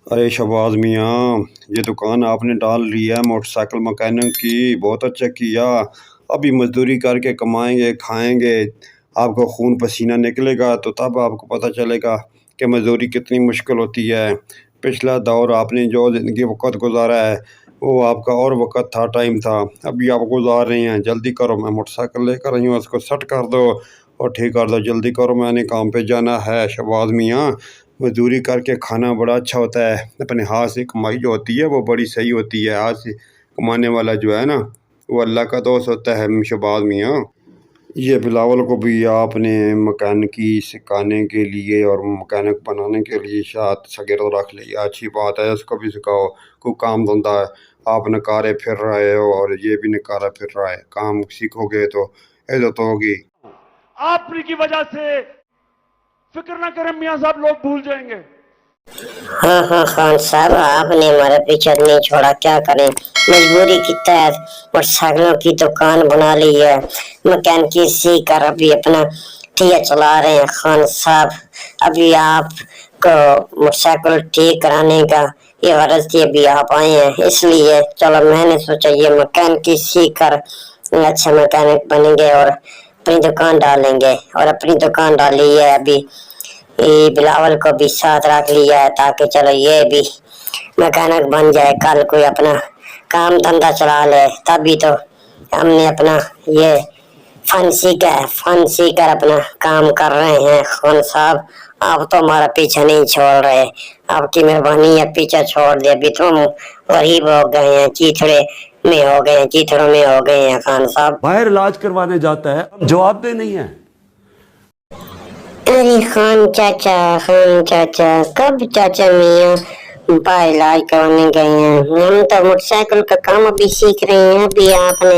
अरे शहबाज मियाँ, ये दुकान आपने डाल ली है मोटरसाइकिल मैकेनिक की, बहुत अच्छा किया। अभी मजदूरी करके कमाएंगे खाएंगे, आपका खून पसीना निकलेगा तो तब आपको पता चलेगा कि मजदूरी कितनी मुश्किल होती है। पिछला दौर आपने जो ज़िंदगी वक्त गुजारा है वो आपका और वक्त था, टाइम था। अभी आप गुजार रहे हैं, जल्दी करो, मैं मोटरसाइकिल लेकर आई हूँ, उसको सेट कर दो और ठीक कर दो, जल्दी करो, मैंने काम पे जाना है। शहबाज मियाँ, मजदूरी करके खाना बड़ा अच्छा होता है, अपने हाथ से कमाई जो होती है वो बड़ी सही होती है। हाथ से कमाने वाला जो है ना, वो अल्लाह का दोस्त होता है। शहबाज मियाँ, ये बिलावल को भी आपने मकैनिकी सिखाने के लिए और मकैनिक बनाने के लिए शायद शागिर्द रख लिया, अच्छी बात है, उसको भी सिखाओ। कोई काम धंधा है, आप नकारे फिर रहे हो और ये भी नकारा फिर रहा है, काम सीखोगे तो इज्जत होगी। आपकी वजह से फिक्र ना करें मियाँ साहब, लोग भूल जाएंगे। हाँ हाँ खान साहब, आपने हमारा पीछा नहीं छोड़ा, क्या करें, मजबूरी की तहत मोटरसाइकिलों की दुकान बना ली है। मैकेनिकी सीख कर अभी अपना ठिया चला रहे हैं खान साहब। अभी आपको मोटरसाइकिल ठीक कराने का ये गरज थी, अभी आप आए हैं इसलिए चलो मैंने सोचा ये मैकेनिकी सीख कर अच्छा मैकेनिक बनेंगे और अपनी दुकान डालेंगे। और अपनी दुकान डाली है, अभी ये बिलावल को भी साथ रख लिया है ताकि चलो ये भी मैकेनिक बन जाए, कल कोई अपना काम धंधा चला ले। तभी तो हमने अपना ये फन सीकर अपना काम कर रहे हैं। खान साहब, आप तो हमारा पीछा नहीं छोड़ रहे, आपकी मेहरबानी है, पीछा छोड़ दिया। अभी तुम गरीब हो गए हैं, चीथड़ों में हो गए हैं खान साहब। बाहर इलाज करवाने जाता है, जवाबदेह नहीं है। अरे खान चाचा कब चाचा मियाँ बाहर इलाज करवाने गए हैं? हम तो मोटरसाइकिल का काम अभी सीख रहे हैं, अभी आपने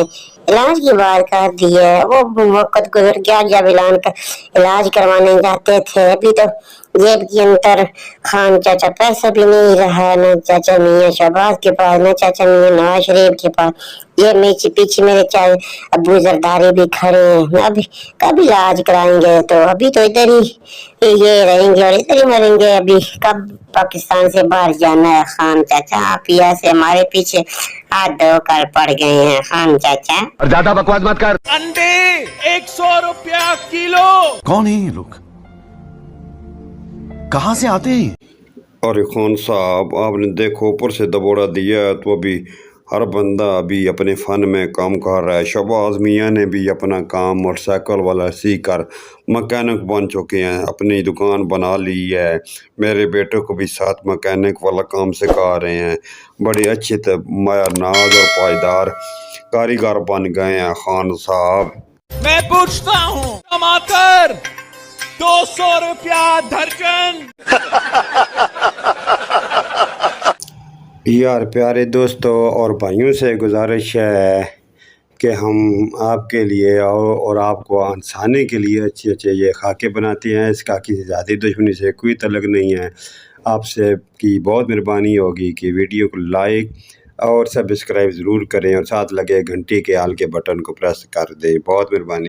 इलाज की बात कर दी है। वो वक्त गुजर गया जब इलाज करवाने जाते थे। अभी तो जेब के अंदर खान चाचा पैसा भी नहीं रहा, न चाचा मियाँ शहबाज के पास, न चाचा मियाँ नवाज शरीफ के पास। ये पीछे मेरे चाहे अबू जरदारी भी खड़े हैं। अभी कब इलाज कराएंगे? तो अभी तो इधर ही ये रहेंगे और इधर ही मरेंगे। अभी कब पाकिस्तान से बाहर जाना है खान चाचा? आप यहाँ से हमारे पीछे हाथ धोकर पड़ गए हैं खान चाचा। और ज्यादा बकवास मत कर। अंडे 100 रुपया किलो। कौन है ये लोग, कहाँ से आते हैं? अरे खान साहब, आपने देखो ऊपर से दबोड़ा दिया है तो अभी हर बंदा अभी अपने फ़न में काम कर रहा है। शहबाज मियाँ ने भी अपना काम मोटरसाइकिल वाला सीख कर मकैनिक बन चुके हैं, अपनी दुकान बना ली है। मेरे बेटे को भी साथ मकैनिक वाला काम सिखा रहे हैं। बड़े अच्छे नाज और पायदार कारीगर बन गए हैं खान साहब। मैं पूछता हूँ, टमाटर 200 रुपया दर्जन। यार प्यारे दोस्तों और भाइयों से गुजारिश है कि हम आपके लिए और आपको हंसाने के लिए अच्छे अच्छे ये खाके बनाते हैं। इस खाके से ज़्यादा दुश्मनी से कोई तल्लुक़ नहीं है। आपसे की बहुत मेहरबानी होगी कि वीडियो को लाइक और सब्सक्राइब ज़रूर करें और साथ लगे घंटी के आल के बटन को प्रेस कर दें। बहुत मेहरबानी।